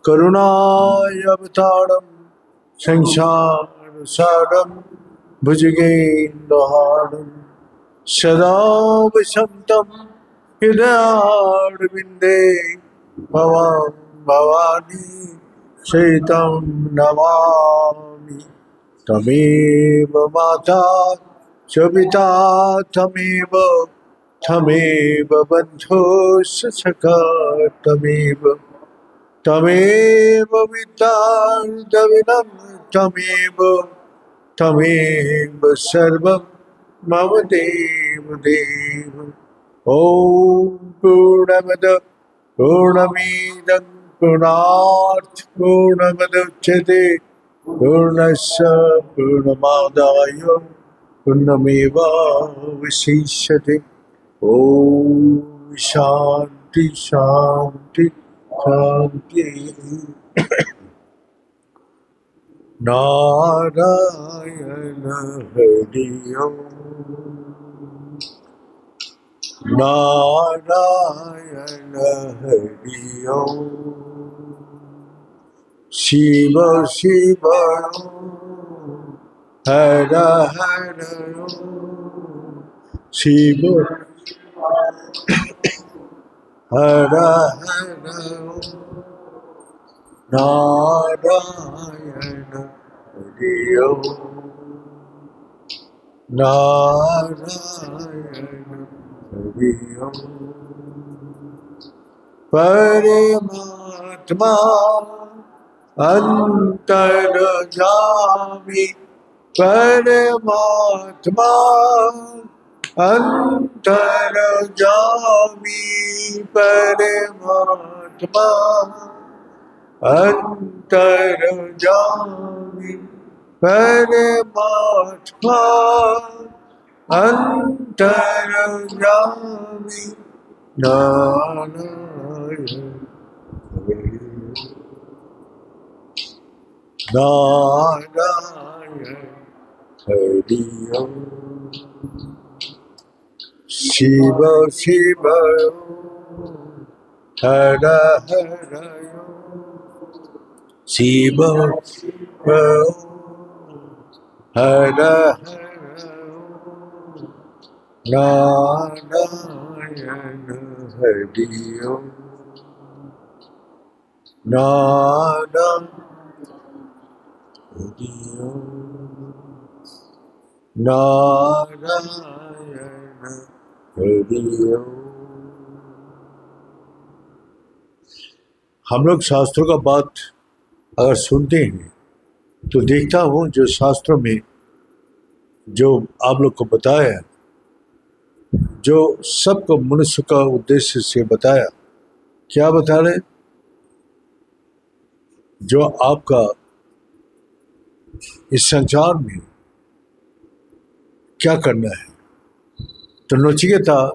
करुणावतारं संसारसारं भुजगेन्द्रहारं सदा वसन्तं हृदयारविन्दे भवां भवानी सहितं नमामि। तमेव माता च पिता तमेव तमेव बन्धुश्च सखा तमेव तमेव विद्यार्थविनं तमेव तमेव सर्वं मम देव देव। ॐ पूर्णमद पूर्णमिदं पूर्णात् पूर्णमुदच्यते पूर्णस्य पूर्णमादाय पूर्णमेवावशिष्यते। ॐ शान्ति शान्ति शान्ति। नारायण हरि ओम् नारायण हरि ओम् शिव शिव हर हर शिव हर हर नारायण हरि ओम् नारायण हरि ओम्। परमात्मा अंतर्यामी परमात्मा अंतर्यामी परमात्मा अंतर्यामी परमात्मा अंतर्यामी नारायण नारायण हरि ओम् शिव शिव हर हर शिव शिव हर हर नारायण हरि ओम् नारायण हरि ओम् नारायण हरि ओम्। हम लोग शास्त्रों का बात अगर सुनते हैं तो देखता हूँ जो शास्त्रों में जो आप लोग को बताया, जो सबको मनुष्य का उद्देश्य से बताया, क्या बता रहे, जो आपका इस संसार में क्या करना है। तो नचिकेता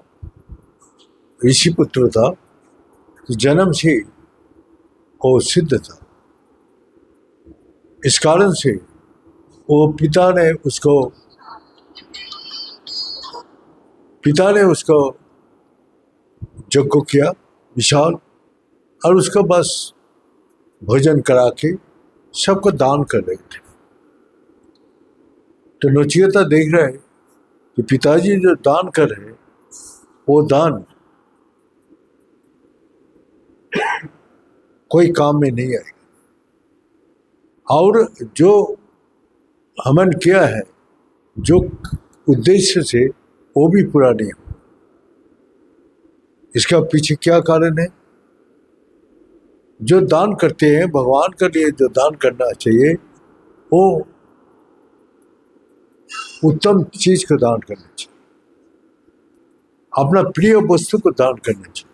ऋषि पुत्र था, तो जन्म से वो सिद्ध था। इस कारण से वो पिता ने उसको यज्ञ किया विशाल, और उसको बस भोजन करा के सबको दान कर रहे थे। तो नचिकेता देख रहे हैं कि पिताजी जो दान कर रहे हैं वो दान कोई काम में नहीं आएगा, और जो हवन किया है जो उद्देश्य से वो भी पूरा नहीं हो। इसका पीछे क्या कारण है? जो दान करते हैं भगवान के लिए, जो दान करना चाहिए वो उत्तम चीज को दान करना चाहिए, अपना प्रिय वस्तु को दान करना चाहिए।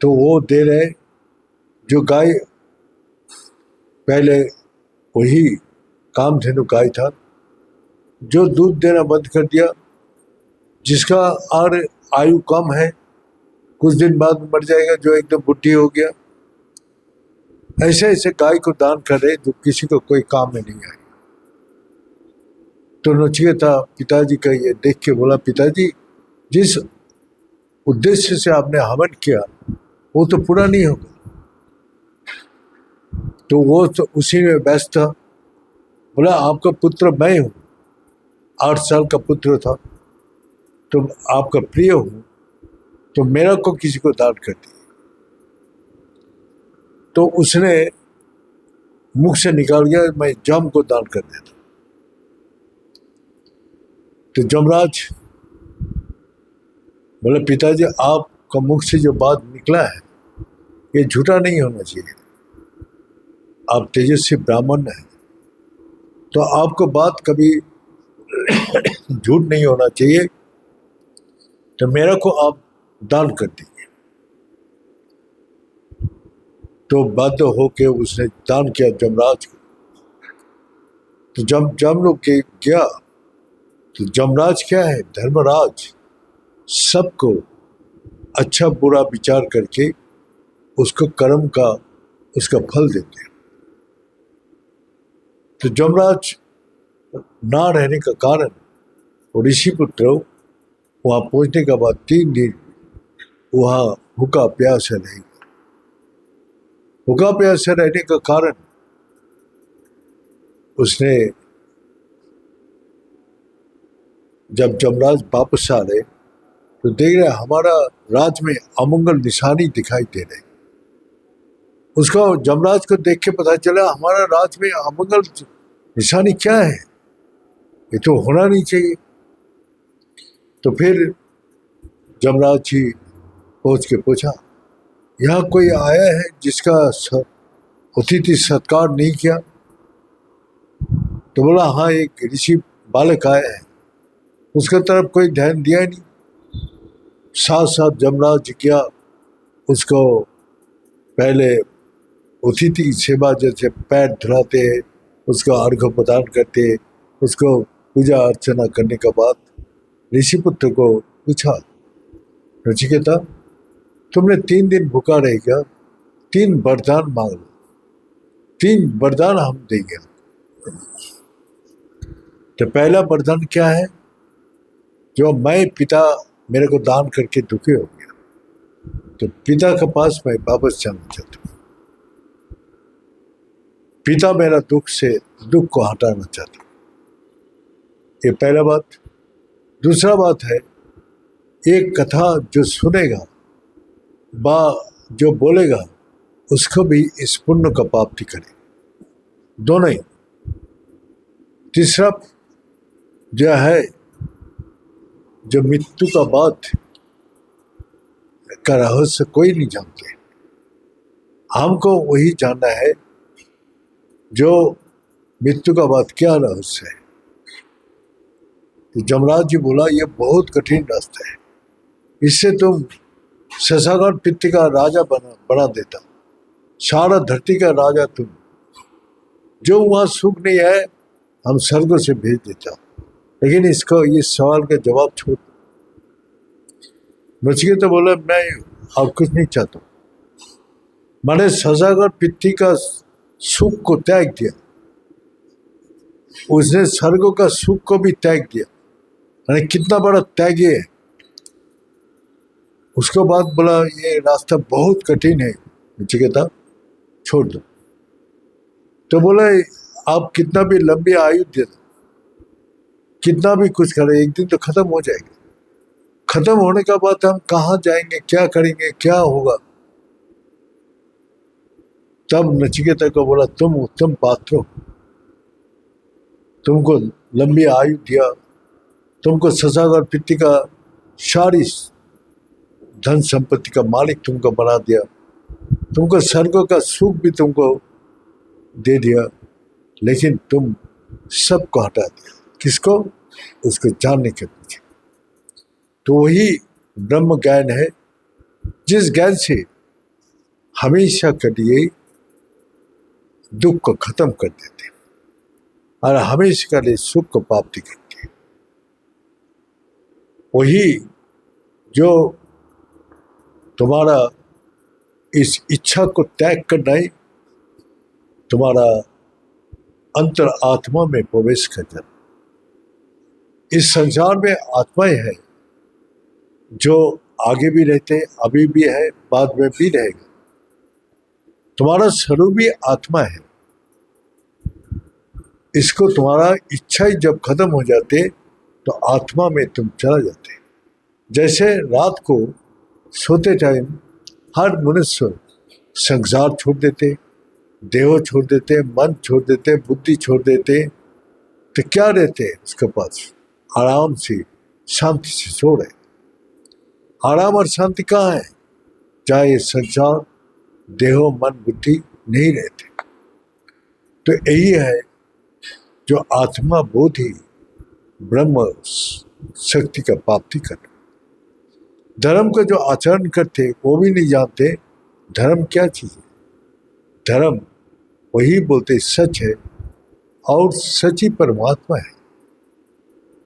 तो वो दे रहे, जो गाय पहले वही कामधेनु गाय था, जो दूध देना बंद कर दिया, जिसका और आयु कम है, कुछ दिन बाद मर जाएगा, जो एकदम बुढ़ी हो गया, ऐसे ऐसे गाय को दान कर रहे जो किसी को कोई काम में नहीं आएगा। तो नचिकेता पिताजी का ये देख के बोला, पिताजी जिस उद्देश्य से आपने हवन किया वो तो पूरा नहीं होगा। तो वो तो उसी में व्यस्त था। बोला आपका पुत्र मैं हूं, 8 साल का पुत्र था, तुम आपका प्रिय हूं, तो मेरा को किसी को दान कर दिया। तो उसने मुख से निकाल गया, मैं जम को दान कर देता। तो जमराज बोले पिताजी आपका मुख से जो बात निकला है ये झूठा नहीं होना चाहिए, आप तेजस्वी ब्राह्मण हैं, तो आपको बात कभी झूठ नहीं होना चाहिए, तो मेरा को आप दान कर दीजिए। तो बाध्य होके उसने दान किया जमराज को। तो जम लोग गया, तो जमराज क्या है, धर्मराज, सबको अच्छा बुरा विचार करके उसको कर्म का उसका फल देते हैं। तो जमराज ना रहने का कारण ऋषि पुत्र वहां पहुंचने के बाद 3 दिन वहां भूखा प्यासा रहेगा। भूखा प्यासा रहने का कारण उसने जब जमराज वापस आ रहे तो देख रहे हमारा राज में अमंगल निशानी दिखाई दे रहे। उसको जमराज को देख के पता चला हमारा राज में अमंगल निशानी क्या है, ये तो होना नहीं चाहिए। तो फिर जमराज जी पहुंच के पूछा यहाँ कोई आया है जिसका अतिथि सत्कार नहीं किया? तो बोला हाँ, एक ऋषि बालक आया है, उसके तरफ कोई ध्यान दिया नहीं। साथ साथ जमराज जी किया, उसको पहले अतिथि की सेवा जैसे पैर धुलाते, उसको अर्घ्य प्रदान करते, उसको पूजा अर्चना करने के बाद ऋषिपुत्र को पूछा नचिकेता तुमने 3 दिन भूखा रहेगा, 3 वरदान मांग लो, 3 वरदान हम देंगे। तो पहला वरदान क्या है, जो मैं पिता मेरे को दान करके दुखी हो गया, तो पिता के पास मैं वापस जाना चाहता हूँ, पिता मेरा दुख को हटाना चाहता हूँ। ये पहला बात। दूसरा बात है, एक कथा जो सुनेगा बा जो बोलेगा उसको भी इस पुण्य का प्राप्ति करे, दोनों ही। तीसरा जो है, जो मृत्यु का बाद का रहस्य कोई नहीं जानते, हमको वही जानना है जो मृत्यु का बाद क्या रहस्य है। तो जमराज जी बोला ये बहुत कठिन रास्ता है, इससे तुम शशांक पृथ्वी का राजा बना देता, सारा धरती का राजा तुम, जो वहां सुख नहीं है हम स्वर्ग से भेज देता, लेकिन इसको ये सवाल का जवाब छोड़। नचिकेता बोला मैं और कुछ नहीं चाहता, मैंने शशांक पृथ्वी का सुख को त्याग दिया, उसने स्वर्ग का सुख को भी त्याग दिया, मैंने कितना बड़ा त्यागी है। उसके बाद बोला ये रास्ता बहुत कठिन है नचिकेता, छोड़ दो। तो बोला आप कितना भी लंबी आयु दे दो, कितना भी कुछ करें, एक दिन तो खत्म हो जाएगा, खत्म होने के बाद हम कहाँ जाएंगे, क्या करेंगे, क्या होगा। तब नचिकेता को बोला तुम उत्तम पात्र हो, तुमको लंबी आयु दिया, तुमको शशांक पृथ्वी का सारी धन संपत्ति का मालिक तुमको बना दिया, तुमको स्वर्ग का सुख भी तुमको दे दिया, लेकिन तुम सबको हटा दिया, किसको, उसको जानने के पीछे। तो वही ब्रह्म ज्ञान है, जिस ज्ञान से हमेशा के लिए दुख को खत्म कर देते और हमेशा के लिए सुख को प्राप्ति करते हैं। वही जो तुम्हारा इस इच्छा को त्याग करना ही तुम्हारा अंतर आत्मा में प्रवेश कर जाना। इस संसार में आत्माएं हैं जो आगे भी रहते, अभी भी है, बाद में भी रहेगा। तुम्हारा स्वरूप भी आत्मा है। इसको तुम्हारा इच्छा ही जब खत्म हो जाते तो आत्मा में तुम चला जाते। जैसे रात को सोते टाइम हर मनुष्य संसार छोड़ देते, देह छोड़ देते, मन छोड़ देते, बुद्धि छोड़ देते, तो क्या रहते उसके पास? आराम से शांति से सो रहे। आराम और शांति कहाँ है? चाहे संसार देहो मन बुद्धि नहीं रहते। तो यही है जो आत्मा बोध ही ब्रह्म शक्ति का प्राप्ति करना। धर्म का जो आचरण करते वो भी नहीं जानते धर्म क्या चीज है। धर्म वही बोलते सच है और सच ही परमात्मा है।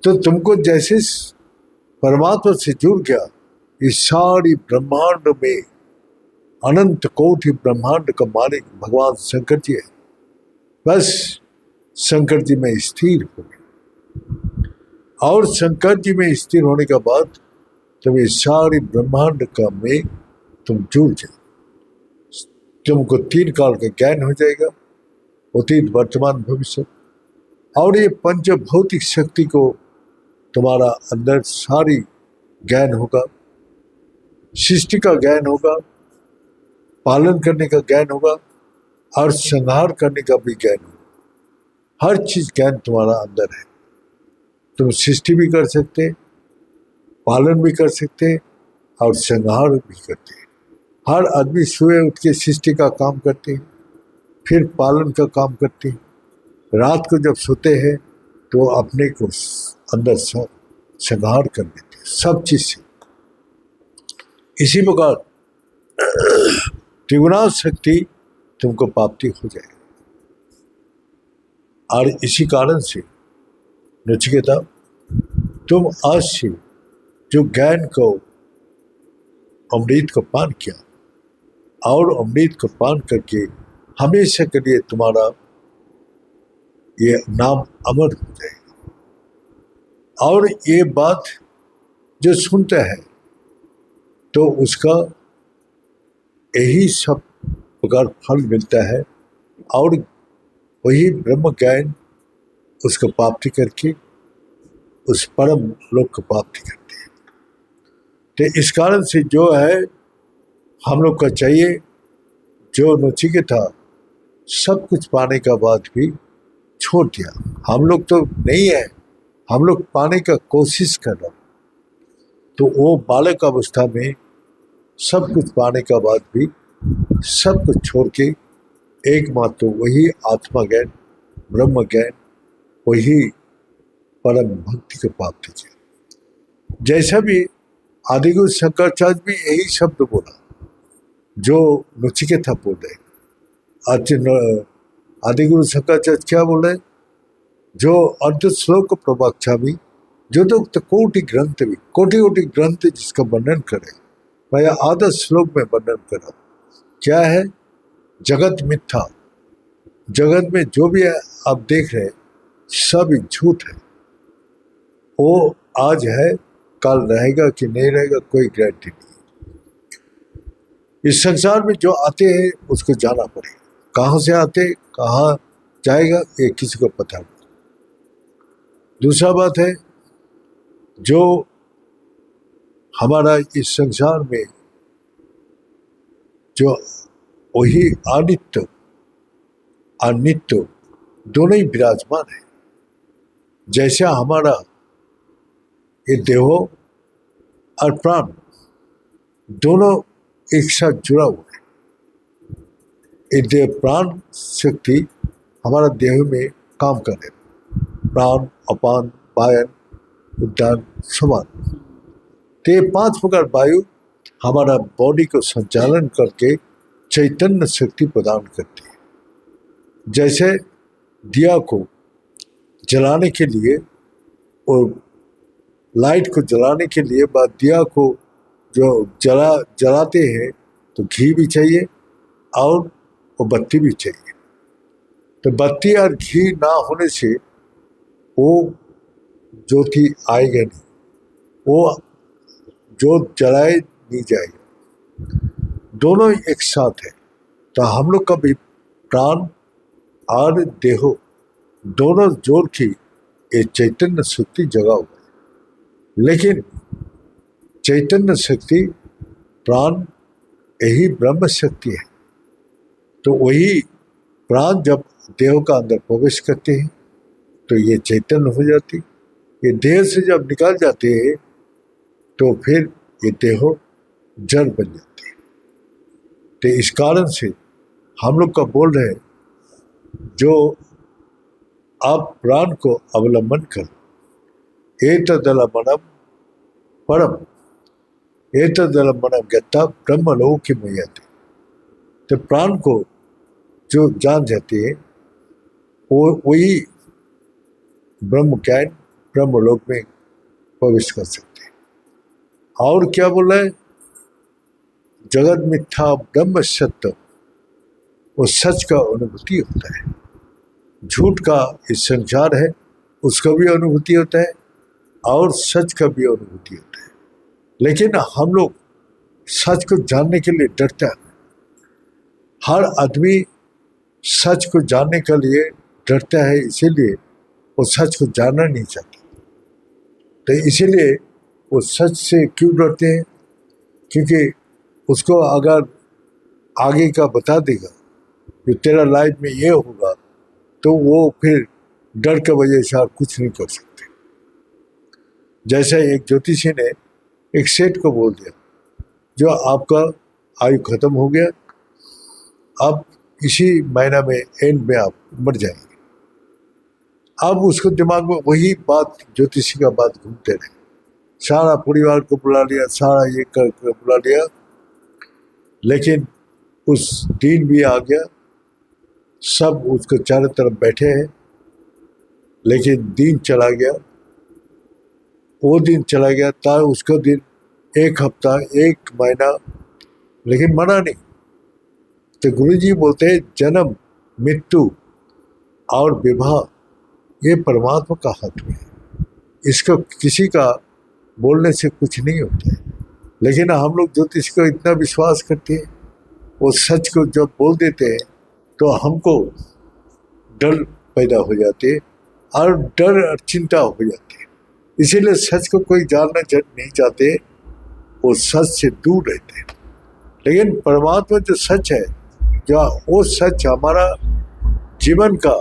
तो तुमको जैसे परमात्मा से जुड़ गया, इस सारी ब्रह्मांड में अनंत कोटि ब्रह्मांड का मालिक भगवान शंकर जी है। बस शंकर जी में स्थिर हो गए और शंकर जी में स्थिर होने के बाद तुम इस सारी ब्रह्मांड का में तुम जुड़ जाओ। तुमको 3 काल का ज्ञान हो जाएगा, अतीत वर्तमान भविष्य। और ये पंच भौतिक शक्ति को तुम्हारा अंदर सारी ज्ञान होगा, सृष्टि का ज्ञान होगा, पालन करने का ज्ञान होगा और संहार करने का भी ज्ञान होगा। हर चीज ज्ञान तुम्हारा अंदर है। तुम सृष्टि भी कर सकते, पालन भी कर सकते और संहार भी करते। हर आदमी सुबह उठ के सृष्टि का काम करते हैं, फिर पालन का काम करते हैं। रात को जब सोते हैं तो अपने को अंदर संहार कर देते हैं सब चीज से। इसी प्रकार त्रिगुणा शक्ति तुमको प्राप्ति हो जाएगी। और इसी कारण से नचिकेता, तुम आज से जो ज्ञान को अमृत को पान किया और अमृत को पान करके हमेशा के लिए तुम्हारा ये नाम अमर हो जाएगा। और ये बात जो सुनता है तो उसका यही सब प्रकार फल मिलता है और वही ब्रह्म ज्ञान उसको प्राप्ति करके उस परम लोक को प्राप्ति करते हैं। तो इस कारण से जो है हम लोग का चाहिए, जो नचिकेता सब कुछ पाने का बाद भी छोड़ दिया। हम लोग तो नहीं है, हम लोग पाने का कोशिश कर रहे। तो वो बालक अवस्था में सब कुछ पाने का बाद भी सब कुछ छोड़ के एकमात्र वही आत्मा ज्ञान ब्रह्म ज्ञान वही परम भक्ति को प्राप्त किया। जैसा भी आदिगुरु शंकराचार्य भी यही शब्द बोला जो नचिकेता बोल रहे। आदिगुरु शंकराचार्य क्या बोले? जो अर्ध श्लोक प्रवक्ष्यामि जो तो कोटि ग्रंथ भी कोटि ग्रंथ जिसका वर्णन करे, मैं आधा श्लोक में वर्णन करा। क्या है? जगत मिथ्या। जगत में जो भी आप देख रहे सब झूठ है। वो आज है, कल रहेगा कि नहीं रहेगा कोई गारंटी नहीं। इस संसार में जो आते हैं उसको जाना पड़ेगा। कहाँ से आते कहाँ जाएगा ये किसी को पता नहीं। दूसरा बात है, जो हमारा इस संसार में जो वही अनित्य अनित्य दोनों ही विराजमान है। जैसा हमारा ये देहो और प्राण दोनों एक साथ जुड़ा हुआ है। ये देह प्राण शक्ति हमारा देह में काम कर रहे। प्राण अपान वायन उद्यान समान, तो ये 5 प्रकार वायु हमारा बॉडी को संचालन करके चैतन्य शक्ति प्रदान करती है। जैसे दिया को जलाने के लिए और लाइट को जलाने के लिए बाद दिया को जो जलाते हैं तो घी भी चाहिए और वो बत्ती भी चाहिए। तो बत्ती और घी ना होने से वो ज्योति आएगा नहीं। वो जोत जलाए नहीं जाएगा, दोनों एक साथ है। तो हम लोग का भी प्राण और देहो दोनों जोड़ की ये चैतन्य शक्ति जगा हुआ है। लेकिन चैतन्य शक्ति प्राण यही ब्रह्म शक्ति है। तो वही प्राण जब देह का अंदर प्रवेश करते हैं तो ये चैतन्य हो जाती, ये देह से जब निकल जाते हैं तो फिर ये देह जड़ बन जाती है। तो इस कारण से हम लोग का बोल रहे हैं, जो आप प्राण को अवलंबन करो, एतदलंबनम परम एतदलंबनम गत्ता ब्रह्मलोक मुह्यते। तो प्राण को जो जान जाते हैं वो वही ब्रह्म ज्ञान ब्रह्मलोक में प्रवेश कर सकते हैं। और क्या बोल रहे हैं, जगत मिथ्या ब्रह्म सत्य, वो सच का अनुभूति होता है। झूठ का इस संसार है उसका भी अनुभूति होता है और सच का भी अनुभूति होता है। लेकिन हम लोग सच को जानने के लिए डरते हैं। हर आदमी सच को जानने के लिए डरता है, इसीलिए वो सच को जानना नहीं चाहता। तो इसीलिए वो सच से क्यों डरते हैं, क्योंकि उसको अगर आगे का बता देगा कि तेरा लाइफ में ये होगा, तो वो फिर डर के वजह से आप कुछ नहीं कर सकते। जैसे एक ज्योतिषी ने एक सेठ को बोल दिया, जो आपका आयु खत्म हो गया, अब इसी महीना में एंड में आप मर जाएंगे। अब उसको दिमाग में वही बात, ज्योतिषी का बात घूमते रहे। सारा परिवार को बुला लिया, सारा ये कर बुला लिया, लेकिन उस दिन भी आ गया, सब उसको चारों तरफ बैठे हैं, लेकिन दिन चला गया। वो दिन चला गया था, उसका दिन एक हफ्ता एक महीना, लेकिन मना नहीं। तो गुरुजी बोलते हैं, जन्म मृत्यु और विवाह ये परमात्मा का हाथ में है, इसको किसी का बोलने से कुछ नहीं होता है। लेकिन हम लोग ज्योतिष को इतना विश्वास करते हैं, वो सच को जब बोल देते हैं तो हमको डर पैदा हो जाते हैं और डर और चिंता हो जाती है। इसीलिए सच को कोई जानना नहीं चाहते, वो सच से दूर रहते हैं। लेकिन परमात्मा जो सच है, जो वो सच हमारा जीवन का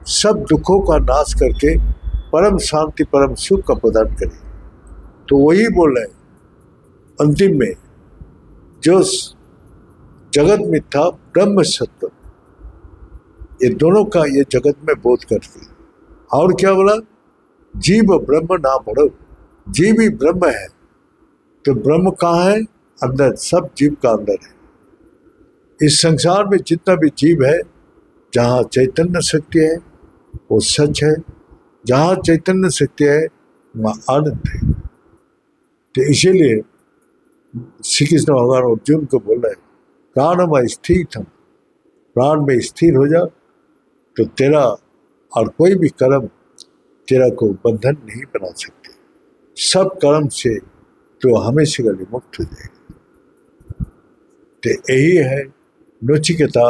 सब दुखों का नाश करके परम शांति परम सुख का प्रदान करे। तो वही बोल रहे हैं अंतिम में, जो जगत मिथ्या ब्रह्म सत्य, ये दोनों का ये जगत में बोध करके। और क्या बोला, जीव ब्रह्म ना बढ़ो, जीव ही ब्रह्म है। तो ब्रह्म कहाँ है, अंदर, सब जीव का अंदर है। इस संसार में जितना भी जीव है, जहाँ चैतन्य शक्ति है वो सच है, जहाँ चैतन्य शक्ति है वहाँ आनंद है। तो इसीलिए श्री कृष्ण भगवान अर्जुन को बोल रहे हैं, प्राणम स्थितम, प्राण में स्थिर हो जा, तो तेरा और कोई भी कर्म तेरा को बंधन नहीं बना सकते। सब कर्म से तो हमेशा के लिए मुक्त हो जाएगा। तो यही है, नचिकेता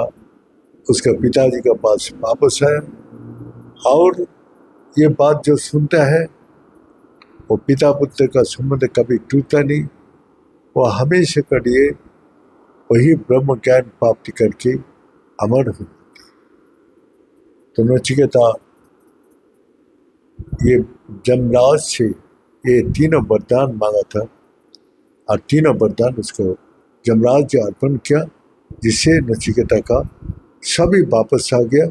उसका पिताजी के पास वापस आया, और ये बात जो सुनता है, वो पिता पुत्र का संबंध कभी टूटता नहीं, वो हमेशा के लिए वही ब्रह्म ज्ञान प्राप्ति करके अमर हो जाते। तो नचिकेता ये जमराज से ये तीनों वरदान मांगा था, और तीनों वरदान उसको जमराज जो अर्पण किया, जिससे नचिकेता का सभी वापस आ गया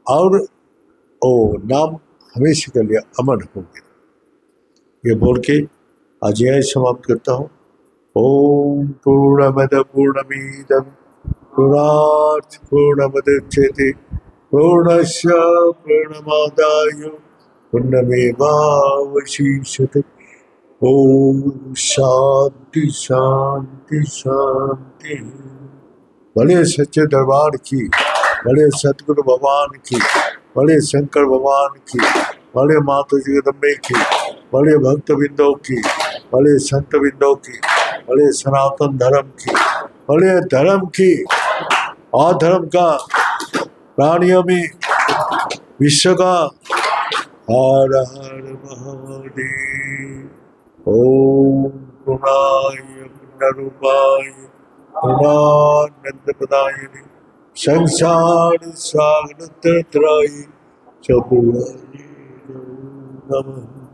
और वो नाम हमेशा के लिए अमर हो गया। ये बोल के आज यह समाप्त करता हूँ। ओम पूर्णमद पूर्णमिदं पूर्णात् पूर्णमुदच्यते पूर्णस्य पूर्णमादाय पूर्णमेवावशिष्यते। ओम शांति शांति शांति। भले सच्चे दरबार की, भले सतगुरु भगवान की, भले शंकर भगवान की, भले माता जगदम्बे की, भले भक्त बिंदों की, बड़े संत बिंदों की, बड़े सनातन धर्म की, बड़े धर्म की, अधर्म का, प्राणियों में, विश्व का। हर हर महादेव। ओम पूर्णाय पुण्यरूपाय पूर्णानंद प्रदायिने संसार सागर त्रयी चतुराय नमः।